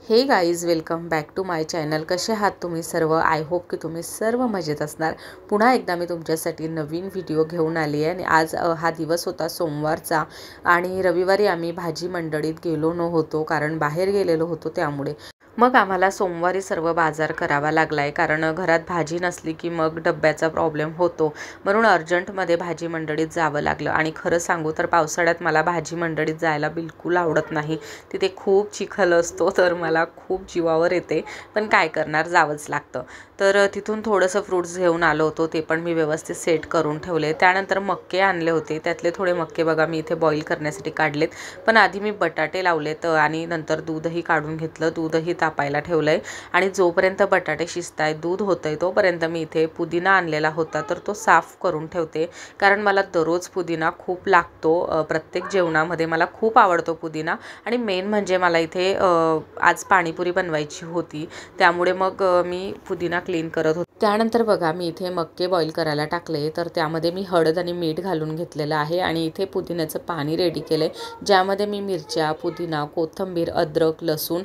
हे guys, welcome back to my channel. कसे आहात तुम्ही सर्व? आय होप की तुम्ही सर्व मजेत असणार. पुन्हा एकदा मी तुमच्यासाठी नवीन व्हिडिओ घेऊन आली आहे. आणि आज हा दिवस होता सोमवारचा आणि रविवारी आम्ही भाजी मंडळीत गेलो नव्हतो कारण बाहेर गेलेलो होतो. त्यामुळे मग आम्हाला सोमवारी सर्व बाजार करावा लागला आहे कारण घरात भाजी नसली की मग डब्याचा प्रॉब्लेम होतो. म्हणून अर्जंटमध्ये भाजी मंडळीत जावं लागलं. आणि खरं सांगू तर पावसाळ्यात मला भाजी मंडळीत जायला बिलकुल आवडत नाही. तिथे खूप चिखल असतो तर मला खूप जीवावर येते, पण काय करणार, जावंच लागतं. तर तिथून थोडंसं फ्रूट्स घेऊन आलो होतो, ते पण मी व्यवस्थित सेट करून ठेवले. त्यानंतर मक्के आणले होते, त्यातले थोडे मक्के बघा मी इथे बॉईल करण्यासाठी काढलेत. पण आधी मी बटाटे लावलेत आणि नंतर दूधही काढून घेतलं. दूधही तापायला ठेवलं आहे आणि जोपर्यंत बटाटे शिजत आहेत, दूध होतं आहे, तोपर्यंत मी इथे पुदिना आणलेला होता तर तो साफ करून ठेवते. कारण मला दररोज पुदिना खूप लागतो. प्रत्येक जेवणामध्ये मला खूप आवडतो पुदिना. आणि मेन म्हणजे मला इथे आज पाणीपुरी बनवायची होती, त्यामुळे मग मी पुदिना क्लीन करत होते. त्यानंतर बघा मी इथे मक्के बॉईल करायला टाकले, तर त्यामध्ये मी हळद आणि मीठ घालून घेतलेलं आहे. आणि इथे पुदिन्याचं पाणी रेडी केलं आहे, ज्यामध्ये मी मिरच्या, पुदिना, कोथिंबीर, अद्रक, लसूण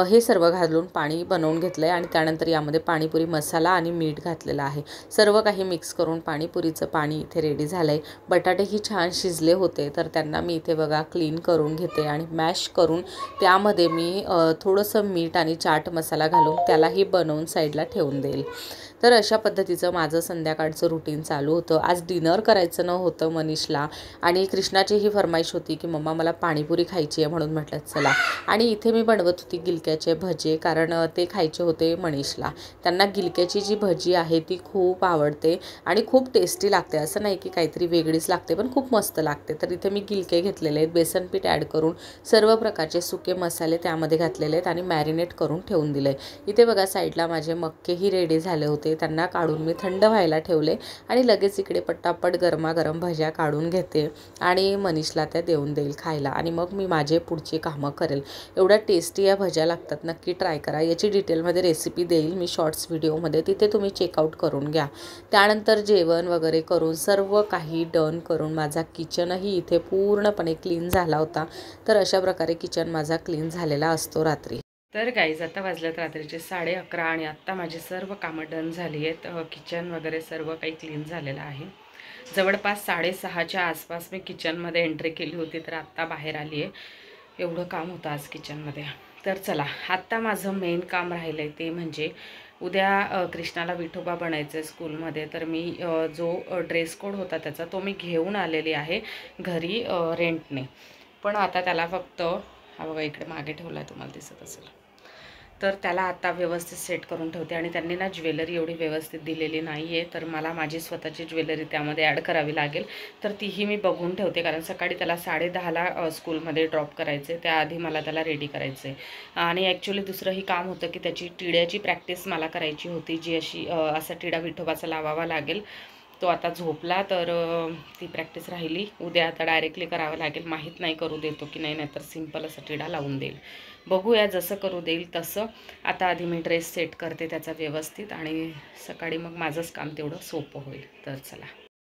हे सर्व घालून पाणी बनवून घेतलं आहे. आणि त्यानंतर यामध्ये पाणीपुरी मसाला आणि मीठ घातलेला आहे. सर्व काही मिक्स करून पाणीपुरीचं पाणी इथे रेडी झालं आहे. बटाटेही छान शिजले होते, तर त्यांना मी इथे बघा क्लीन करून घेते आणि मॅश करून त्यामध्ये मी थोडंसं मीठ आणि चाट मसाला घालून त्यालाही बनवून साईडला ठेवून देईल. तर अशा पद्धतीचं माझं संध्याकाळचं रुटीन चालू होतं. आज डिनर करायचं नव्हतं मनीषला, आणि कृष्णाची ही फरमाईश होती की मम्मा मला पाणीपुरी खायची आहे, म्हणून म्हटलं चला. आणि इथे मी बनवत होती गिलक्याचे भजे, कारण ते खायचे होते मनीषला. त्यांना गिलक्याची जी भजी आहे ती खूप आवडते आणि खूप टेस्टी लागते. असं नाही की काहीतरी वेगळीच लागते, पण खूप मस्त लागते. तर इथे मी गिलके घेतलेले आहेत, बेसन पीठ ॲड करून सर्व प्रकारचे सुके मसाले त्यामध्ये घातलेले आहेत आणि मॅरिनेट करून ठेवून दिले. इथे बघा साईडला माझे मक्केही रेडी झाले होते, त्यांना काढून मी थंड व्हायला ठेवले. आणि लगेच इकडे पटापट गरमागरम भज्या काढून घेते आणि मनीषला त्या देऊन देईल खायला. आणि मग मी माझे पुढची कामं करेल. एवढ्या टेस्टी या भज्या लागतात, नक्की ट्राय करा. याची डिटेलमध्ये रेसिपी देईल मी शॉर्ट्स व्हिडिओमध्ये, तिथे तुम्ही चेकआउट करून घ्या. त्यानंतर जेवण वगैरे करून सर्व काही डन करून माझा किचनही इथे पूर्णपणे क्लीन झाला होता. तर अशा प्रकारे किचन माझा क्लीन झालेला असतो रात्री. तर गाईज, आता वाजल्यात रात्रीचे 11:30 आणि आत्ता माझी सर्व कामं डन झाली आहेत. किचन वगैरे सर्व काही क्लीन झालेलं आहे. जवळपास 6:30च्या आसपास मी किचनमध्ये एंट्री केली होती, तर आत्ता बाहेर आली आहे. एवढं काम होतं आज किचनमध्ये. तर चला, आत्ता माझं मेन काम राहिलं आहे ते म्हणजे उद्या कृष्णाला विठोबा बनायचं आहे स्कूलमध्ये. तर मी जो ड्रेस कोड होता त्याचा तो मी घेऊन आलेली आहे घरी रेंटने. पण आता त्याला फक्त हा बघा इकडे मागे ठेवला आहे, तुम्हाला दिसत असेल. तर त्याला आता व्यवस्थित सेट करून ठेवते. आणि त्यांनी ना ज्वेलरी एवढी व्यवस्थित दिलेली नाही आहे, तर मला माझी स्वतःची ज्वेलरी त्यामध्ये ॲड करावी लागेल. तर तीही मी बघून ठेवते, कारण सकाळी त्याला 10:30ला स्कूलमध्ये ड्रॉप करायचे, त्याआधी मला त्याला रेडी करायचं आहे. आणि ॲक्च्युली दुसरंही काम होतं की त्याची टिड्याची प्रॅक्टिस मला करायची होती, जी अशी असा टिडा विठोबाचा लावावा लागेल. तो आता झोपला, तर ती प्रॅक्टिस राहिली. उद्या आता डायरेक्टली करावं लागेल. माहीत नाही करू देतो की नाही, नाहीतर सिंपल असा टिडा लावून देईल. बघूया, जसं करू देईल तसं. आता आधी मी ड्रेस सेट करते त्याचा व्यवस्थित, आणि सकाळी मग माझंच काम तेवढं सोपं होईल. तर चला.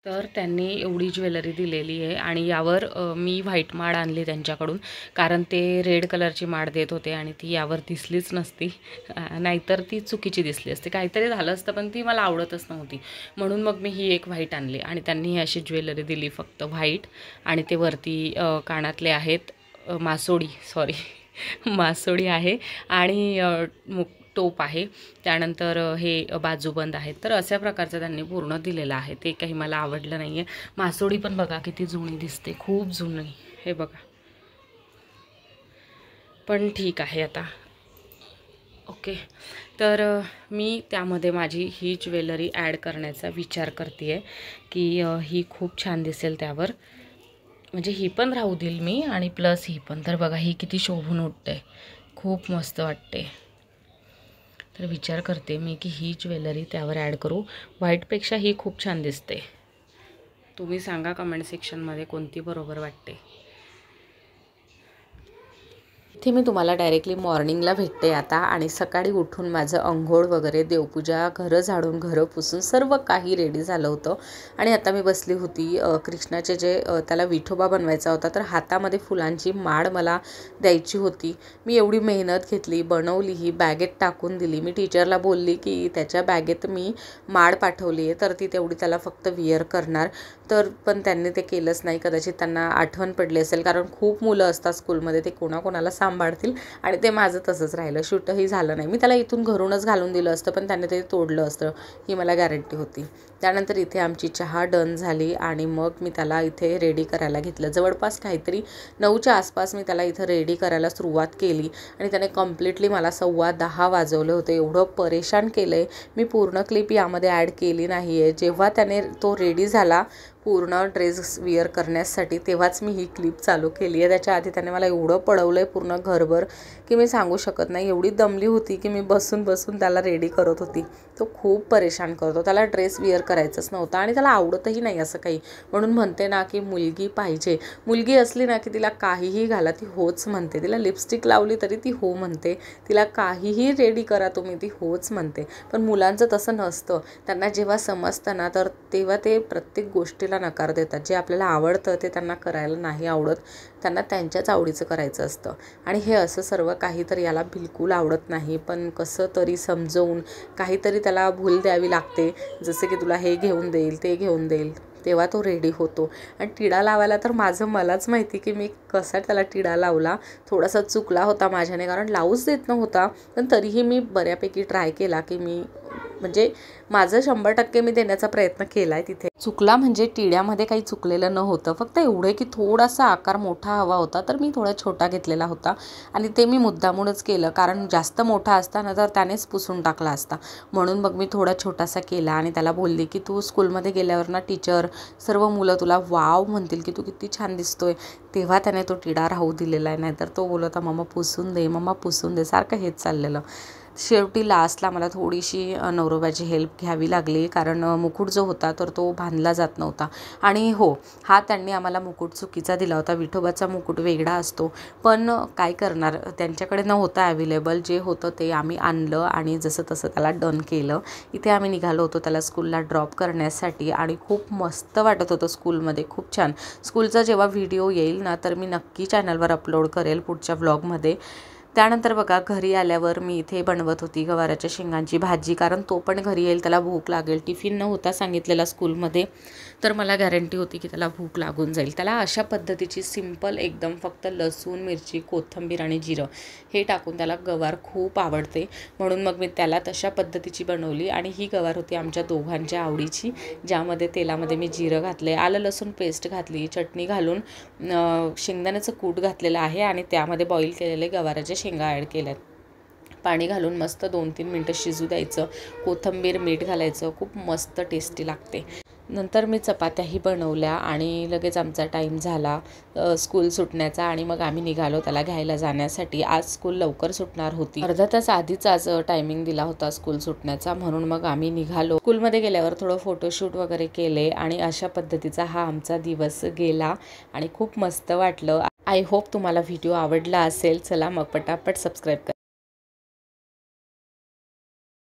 तर त्यांनी एवढी ज्वेलरी दिलेली आहे आणि यावर मी व्हाईट माळ आणली त्यांच्याकडून, कारण ते रेड कलरची माळ देत होते आणि ती यावर दिसलीच नसती. नाहीतर ती चुकीची दिसली असते, काहीतरी झालं असतं, पण ती मला आवडतच नव्हती. म्हणून मग मी ही एक व्हाईट आणली आणि त्यांनी ही अशी ज्वेलरी दिली, फक्त व्हाईट. आणि ते वरती कानातले आहेत मासोळी, सॉरी मासोळी आहे, आणि टोप आहे. त्यानंतर हे बाजूबंद आहेत. तर अशा प्रकारचं त्यांनी पूर्ण दिलेलं आहे. ते काही मला आवडलं नाही आहे. मासोळी पण बघा किती जुनी दिसते, खूप जुनी. हे बघा, पण ठीक आहे आता. ओके. तर मी त्यामध्ये माझी ही ज्वेलरी ॲड करण्याचा विचार करते आहे की ही खूप छान दिसेल त्यावर. म्हणजे ही पण राहू देईल मी, आणि प्लस ही पण. तर बघा ही किती शोभून उठते, खूप मस्त वाटते. तर विचार करते मी की ही ज्वेलरी त्यावर ॲड करू. व्हाईटपेक्षा ही खूप छान दिसते. तुम्ही सांगा कमेंट सेक्शनमध्ये कोणती बरोबर वाटते. इथे मी तुम्हाला डायरेक्टली मॉर्निंगला भेटते आता आणि सकाळी उठून माझं अंघोळ वगैरे, देवपूजा, घरं झाडून, घरं पुसून सर्व काही रेडी झालं होतं आणि आता मी बसली होती. कृष्णाचे जे त्याला विठोबा बनवायचा होता, तर हातामध्ये फुलांची माळ मला द्यायची होती. मी एवढी मेहनत घेतली, बनवली, ही बॅगेत टाकून दिली. मी टीचरला बोलली की त्याच्या बॅगेत मी माळ पाठवली आहे, तर ती तेवढी त्याला फक्त विअर करणार. तर पण त्यांनी ते केलंच नाही. कदाचित त्यांना आठवण पडली असेल, कारण खूप मुलं असतात स्कूलमध्ये, ते कोणाकोणाला सांभाळतील. आणि ते माझं तसंच राहिलं, शूटही झालं नाही. मी त्याला इथून घरूनच घालून दिलं असतं, पण त्याने ते तोडलं असतं, ही मला गॅरंटी होती. त्यानंतर इथे आमची चहा डन झाली आणि मग मी त्याला इथे रेडी करायला घेतलं. जवळपास काहीतरी 9च्या आसपास मी त्याला इथं रेडी करायला सुरुवात केली आणि त्याने कम्प्लिटली मला 10:15 वाजवले होते. एवढं परेशान केलं आहे. मी पूर्ण क्लिप यामध्ये ॲड केली नाही आहे. जेव्हा त्याने तो रेडी झाला पूर्ण ड्रेस विअर करण्यासाठी, तेव्हाच मी ही क्लिप चालू केली आहे. त्याच्या आधी त्याने मला एवढं पळवलं आहे पूर्ण घरभर की मी सांगू शकत नाही. एवढी दमली होती की मी बसून बसून त्याला रेडी करत होती. तो खूप परेशान करतो. त्याला ड्रेस विअर करायचंच नव्हतं आणि त्याला आवडतही नाही असं काही. म्हणून म्हणते ना की मुलगी पाहिजे. मुलगी असली ना की तिला काहीही घाला, ती होच म्हणते. तिला लिपस्टिक लावली तरी ती हो म्हणते. तिला काहीही रेडी करा तुम्ही, ती होच म्हणते. पण मुलांचं तसं नसतं. त्यांना जेव्हा समजतं ना, तर तेव्हा ते प्रत्येक गोष्टीला नकार देतात. जे आपल्याला आवडतं ते त्यांना करायला नाही आवडत. त्यांना त्यांच्याच आवडीचं करायचं असतं आणि हे असं सर्व काही तर याला बिलकुल आवडत नाही. पण कसं तरी समजवून काहीतरी त्याला भूल द्यावी लागते, जसे की तुला हे घेऊन देईल, ते घेऊन देईल, तेव्हा तो रेडी होतो. आणि टिडा लावायला तर मलाच माहिती की मी कसा त्याला टिडा लावला. थोडासा चुकला होता माझ्याने, कारण लावूच देत नव्हता. पण तरीही मी बऱ्यापैकी ट्राय केला की मी म्हणजे माझं 100% मी देण्याचा प्रयत्न केला आहे. तिथे चुकला म्हणजे टिड्यामध्ये काही चुकलेलं नव्हतं, फक्त एवढे की थोडासा आकार मोठा हवा होता, तर मी थोडा छोटा घेतलेला होता आणि ते मी मुद्दामूनच केलं, कारण जास्त मोठा असता ना तर त्यानेच पुसून टाकला असता. म्हणून मग मी थोडा छोटासा केला आणि त्याला बोलली की तू स्कूलमध्ये गेल्यावर ना टीचर सर्व मुलं तुला वाव म्हणतील की तू किती छान दिसतोय. तेव्हा त्याने तो टिडा राहू दिलेला आहे, नाहीतर तो बोलत होता मम्मा पुसून दे, मम्मा पुसून दे, सारखं हेच चाललेलं. शेवटी लास्टला मला थोडीशी नवरोबाची हेल्प घ्यावी लागली, कारण मुकुट जो होता तर तो बांधला जात नव्हता. आणि हो, हा त्यांनी आम्हाला मुकुट चुकीचा दिला होता. विठोबाचा मुकुट वेगळा असतो, पण काय करणार, त्यांच्याकडे नव्हता अवेलेबल. जे होतं ते आम्ही आणलं आणि जसं तसं त्याला डन केलं. इथे आम्ही निघालो होतो त्याला स्कूलला ड्रॉप करण्यासाठी आणि खूप मस्त वाटत होतं स्कूलमध्ये, खूप छान. स्कूलचा जेव्हा व्हिडिओ येईल ना तर मी नक्की चॅनलवर अपलोड करेल पुढच्या व्लॉगमध्ये. त्यानंतर बघा, घरी आल्यावर मी इथे बनवत होती गवाराच्या शेंगांची भाजी, कारण तो पण घरी येईल, त्याला भूक लागेल. टिफिन नव्हता सांगितलेला स्कूलमध्ये, तर मला गॅरंटी होती की त्याला भूक लागून जाईल. त्याला अशा पद्धतीची सिंपल एकदम फक्त लसूण, मिरची, कोथिंबीर आणि जिरं हे टाकून त्याला गवार खूप आवडते. म्हणून मग मी त्याला तशा पद्धतीची बनवली आणि ही गवार होती आमच्या दोघांच्या आवडीची, ज्यामध्ये तेलामध्ये मी जिरं घातले, आलं लसूण पेस्ट घातली, चटणी घालून शेंगदाण्याचं कूट घातलेलं आहे आणि त्यामध्ये बॉईल केलेले गवाराचे शेंगा ॲड केल्यात. पाणी घालून मस्त 2-3 मिनटं शिजू द्यायचं. कोथिंबीर, मीठ घालायचं, खूप मस्त टेस्टी लागते. नंतर मी चपात्याही बनवल्या आणि लगेच आमचा टाईम झाला स्कूल सुटण्याचा आणि मग आम्ही निघालो त्याला घ्यायला जाण्यासाठी. आज स्कूल लवकर सुटणार होती, अर्धा तास आधीच आज टायमिंग दिला होता स्कूल सुटण्याचा, म्हणून मग आम्ही निघालो. स्कूलमध्ये गेल्यावर थोडं फोटोशूट वगैरे केले आणि अशा पद्धतीचा हा आमचा दिवस गेला आणि खूप मस्त वाटलं. आय होप तुम्हाला व्हिडिओ आवडला असेल. चला मग पटापट सबस्क्राईब करा.